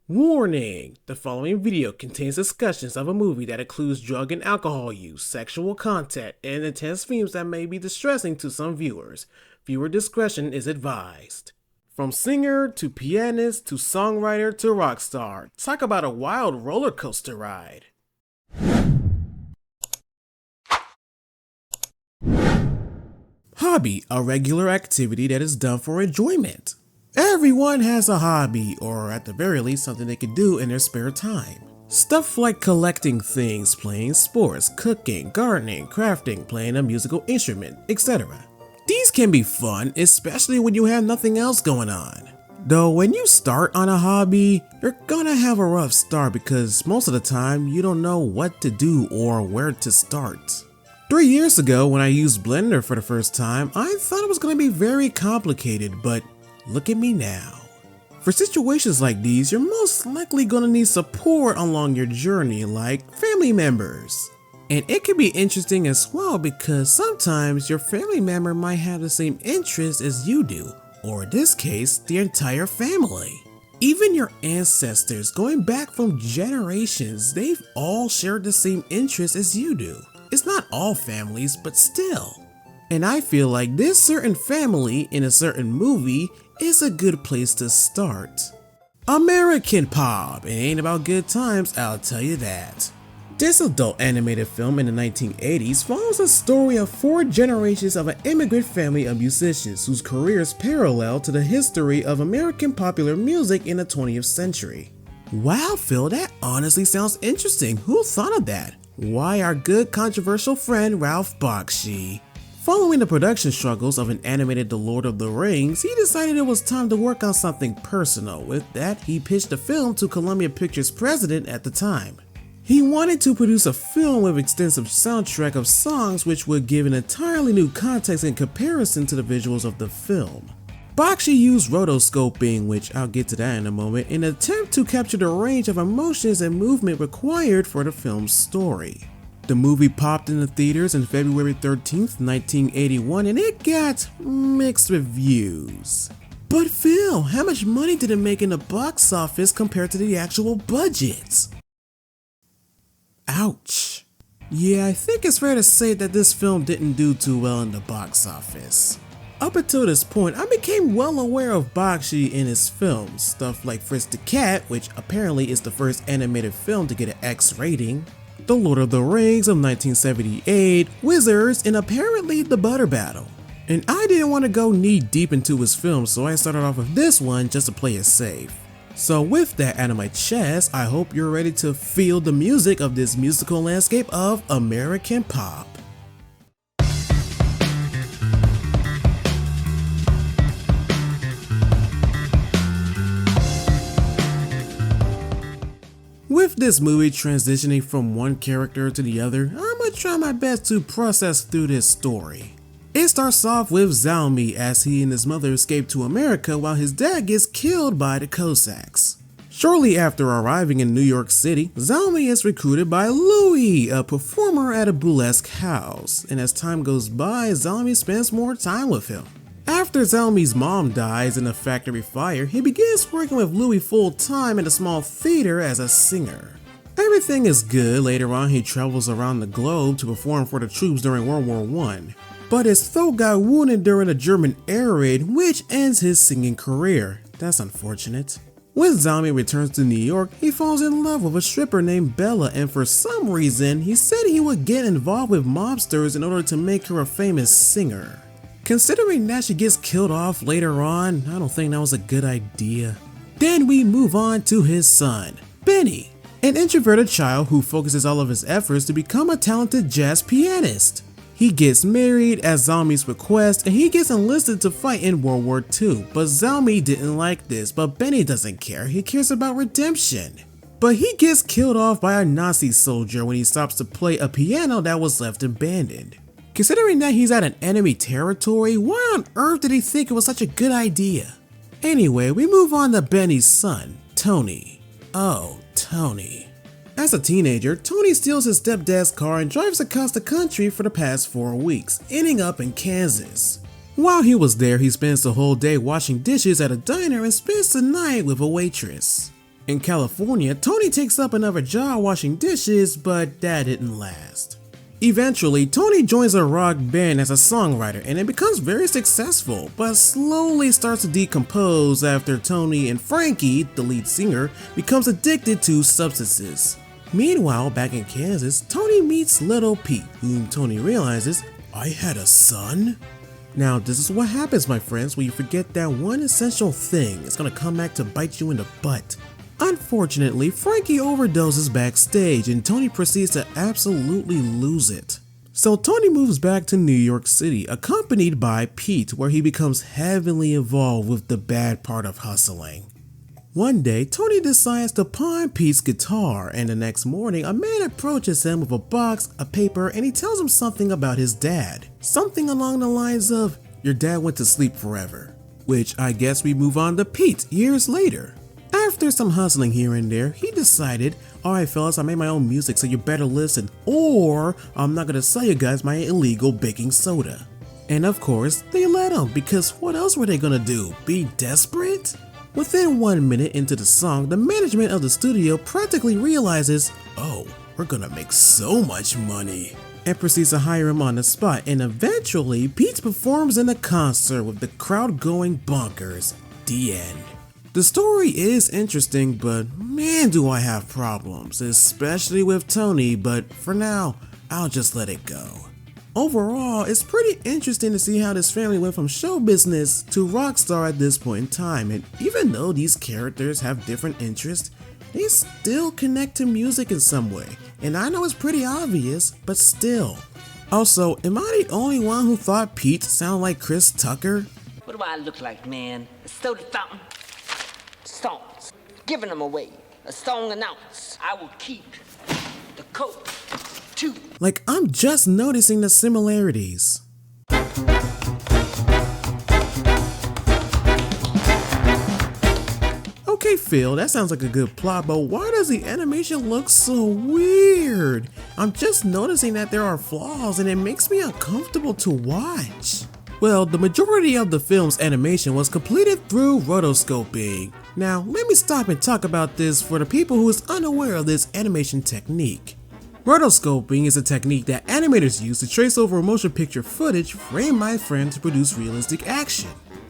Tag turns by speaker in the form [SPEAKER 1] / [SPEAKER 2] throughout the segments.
[SPEAKER 1] Warning! The following video contains discussions of a movie that includes drug and alcohol use, sexual content, and intense themes that may be distressing to some viewers. Viewer discretion is advised. From singer to pianist to songwriter to rock star, talk about a wild roller coaster ride. Hobby, a regular activity that is done for enjoyment. Everyone has a hobby, or at the very least something they can do in their spare time. Stuff like collecting things, playing sports, cooking, gardening, crafting, playing a musical instrument, etc. These can be fun, especially when you have nothing else going on. Though when you start on a hobby, you're gonna have a rough start because most of the time you don't know what to do or where to start. 3 years ago when I used Blender for the first time, I thought it was gonna be very complicated, but look at me now. For situations like these, you're most likely gonna need support along your journey, like family members. And it can be interesting as well because sometimes your family member might have the same interests as you do, or in this case, the entire family. Even your ancestors, going back from generations, they've all shared the same interests as you do. It's not all families, but still. And I feel like this certain family in a certain movie is a good place to start. American Pop, it ain't about good times, I'll tell you that. This adult animated film in the 1980s follows the story of 4 generations of an immigrant family of musicians whose careers parallel to the history of American popular music in the 20th century. Wow, Phil, that honestly sounds interesting. Who thought of that? Why, our good controversial friend Ralph Bakshi. Following the production struggles of an animated The Lord of the Rings, he decided it was time to work on something personal. With that, he pitched the film to Columbia Pictures president at the time. He wanted to produce a film with extensive soundtrack of songs which would give an entirely new context in comparison to the visuals of the film. Bakshi used rotoscoping, which I'll get to that in a moment, in an attempt to capture the range of emotions and movement required for the film's story. The movie popped in the theaters on February 13th, 1981, and it got mixed reviews. But Phil, how much money did it make in the box office compared to the actual budget? Ouch. Yeah, I think it's fair to say that this film didn't do too well in the box office. Up until this point, I became well aware of Bakshi in his films, stuff like Fritz the Cat, which apparently is the first animated film to get an X rating, The Lord of the Rings of 1978, Wizards, and apparently The Butter Battle. And I didn't want to go knee deep into his films, so I started off with this one just to play it safe. So with that out of my chest, I hope you're ready to feel the music of this musical landscape of American Pop. With this movie transitioning from one character to the other, I'm gonna try my best to process through this story. It starts off with Zalmi as he and his mother escape to America while his dad gets killed by the Cossacks. Shortly after arriving in New York City, Zalmi is recruited by Louis, a performer at a burlesque house, and as time goes by, Zalmi spends more time with him. After Zalmi's mom dies in a factory fire, he begins working with Louis full-time at a small theater as a singer. Everything is good. Later on, he travels around the globe to perform for the troops during World War I. But his throat got wounded during a German air raid, which ends his singing career. That's unfortunate. When Zalmi returns to New York, he falls in love with a stripper named Bella, and for some reason, he said he would get involved with mobsters in order to make her a famous singer. Considering that she gets killed off later on, I don't think that was a good idea. Then we move on to his son, Benny, an introverted child who focuses all of his efforts to become a talented jazz pianist. He gets married at Zalmi's request and he gets enlisted to fight in World War II, but Zalmi didn't like this, but Benny doesn't care, he cares about redemption. But he gets killed off by a Nazi soldier when he stops to play a piano that was left abandoned. Considering that he's at an enemy territory, why on earth did he think it was such a good idea? Anyway, we move on to Benny's son, Tony. Oh, Tony. As a teenager, Tony steals his stepdad's car and drives across the country for the past 4 weeks, ending up in Kansas. While he was there, he spends the whole day washing dishes at a diner and spends the night with a waitress. In California, Tony takes up another job washing dishes, but that didn't last. Eventually, Tony joins a rock band as a songwriter and it becomes very successful, but slowly starts to decompose after Tony and Frankie, the lead singer, becomes addicted to substances. Meanwhile, back in Kansas, Tony meets Little Pete, whom Tony realizes, I had a son? Now, this is what happens, my friends, when you forget that one essential thing is gonna come back to bite you in the butt. Unfortunately, Frankie overdoses backstage and Tony proceeds to absolutely lose it. So Tony moves back to New York City, accompanied by Pete, where he becomes heavily involved with the bad part of hustling. One day, Tony decides to pawn Pete's guitar, and the next morning, a man approaches him with a box, a paper, and he tells him something about his dad. Something along the lines of, your dad went to sleep forever. Which I guess we move on to Pete years later. After some hustling here and there, he decided, alright fellas, I made my own music so you better listen, or I'm not gonna sell you guys my illegal baking soda. And of course, they let him, because what else were they gonna do? Be desperate? Within 1 minute into the song, the management of the studio practically realizes, oh, we're gonna make so much money, and proceeds to hire him on the spot, and eventually, Pete performs in a concert with the crowd going bonkers. The end. The story is interesting, but man do I have problems, especially with Tony, but for now, I'll just let it go. Overall, it's pretty interesting to see how this family went from show business to rock star at this point in time, and even though these characters have different interests, they still connect to music in some way, and I know it's pretty obvious, but still. Also, am I the only one who thought Pete sounded like Chris Tucker?
[SPEAKER 2] What do I look like, man? A soda fountain? Songs. Giving them away. A song announced. I will keep the coat.
[SPEAKER 1] Like, I'm just noticing the similarities. Okay, Phil, that sounds like a good plot, but why does the animation look so weird? I'm just noticing that there are flaws and it makes me uncomfortable to watch. Well, the majority of the film's animation was completed through rotoscoping. Now, let me stop and talk about this for the people who is unaware of this animation technique. Rotoscoping is a technique that animators use to trace over motion picture footage frame by frame to produce realistic action.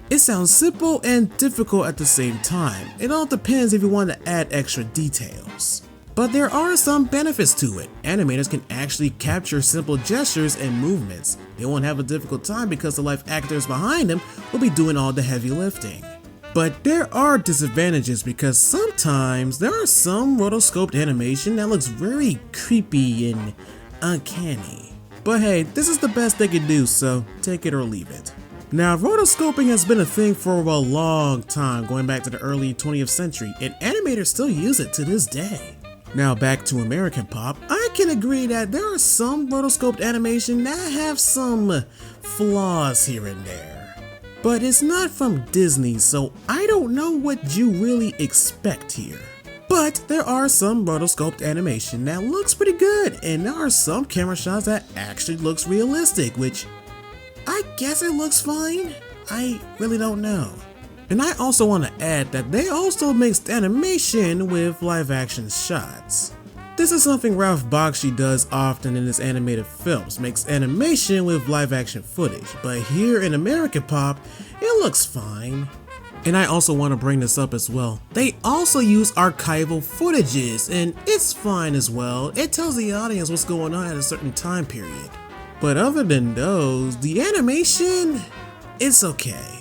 [SPEAKER 1] It sounds simple and difficult at the same time. It all depends if you want to add extra details. But there are some benefits to it. Animators can actually capture simple gestures and movements. They won't have a difficult time because the live actors behind them will be doing all the heavy lifting. But there are disadvantages because sometimes there are some rotoscoped animation that looks very creepy and uncanny. But hey, this is the best they can do, so take it or leave it. Now, rotoscoping has been a thing for a long time, going back to the early 20th century, and animators still use it to this day. Now back to American pop, I can agree that there are some rotoscoped animation that have some flaws here and there. But it's not from Disney, so I don't know what you really expect here. But there are some rotoscoped animation that looks pretty good, and there are some camera shots that actually looks realistic, which I guess it looks fine. I really don't know. And I also want to add that they also mixed animation with live action shots. This is something Ralph Bakshi does often in his animated films, makes animation with live action footage, but here in American pop, it looks fine. And I also want to bring this up as well. They also use archival footages, and it's fine as well. It tells the audience what's going on at a certain time period. But other than those, the animation, it's okay.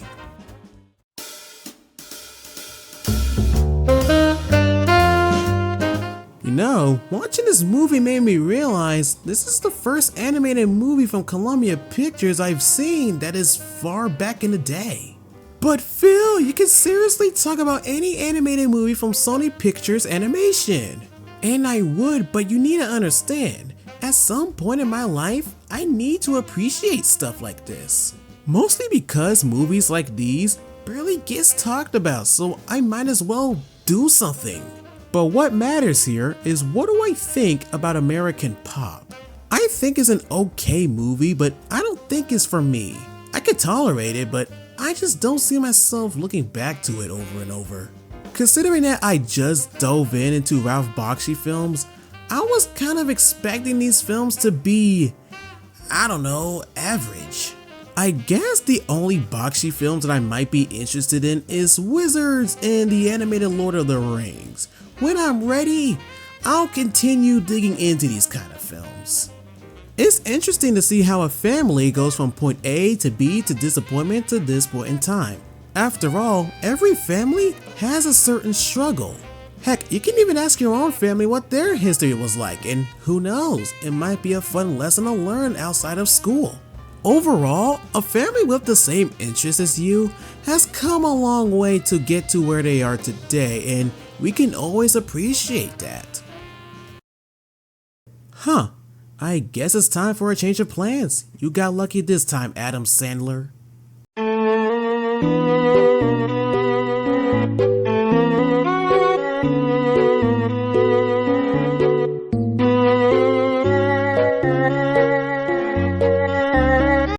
[SPEAKER 1] You know, watching this movie made me realize this is the first animated movie from Columbia Pictures I've seen that is far back in the day. But Phil, you can seriously talk about any animated movie from Sony Pictures Animation. And I would, but you need to understand, at some point in my life, I need to appreciate stuff like this. Mostly because movies like these barely gets talked about, so I might as well do something. But what matters here is, what do I think about American Pop? I think it's an okay movie, but I don't think it's for me. I could tolerate it, but I just don't see myself looking back to it over and over. Considering that I just dove into Ralph Bakshi films, I was kind of expecting these films to be, I don't know, average. I guess the only Bakshi films that I might be interested in is Wizards and the animated Lord of the Rings. When I'm ready, I'll continue digging into these kind of films. It's interesting to see how a family goes from point A to B to disappointment to this point in time. After all, every family has a certain struggle. Heck, you can even ask your own family what their history was like, and who knows, it might be a fun lesson to learn outside of school. Overall, a family with the same interests as you has come a long way to get to where they are today, and we can always appreciate that. Huh, I guess it's time for a change of plans. You got lucky this time, Adam Sandler.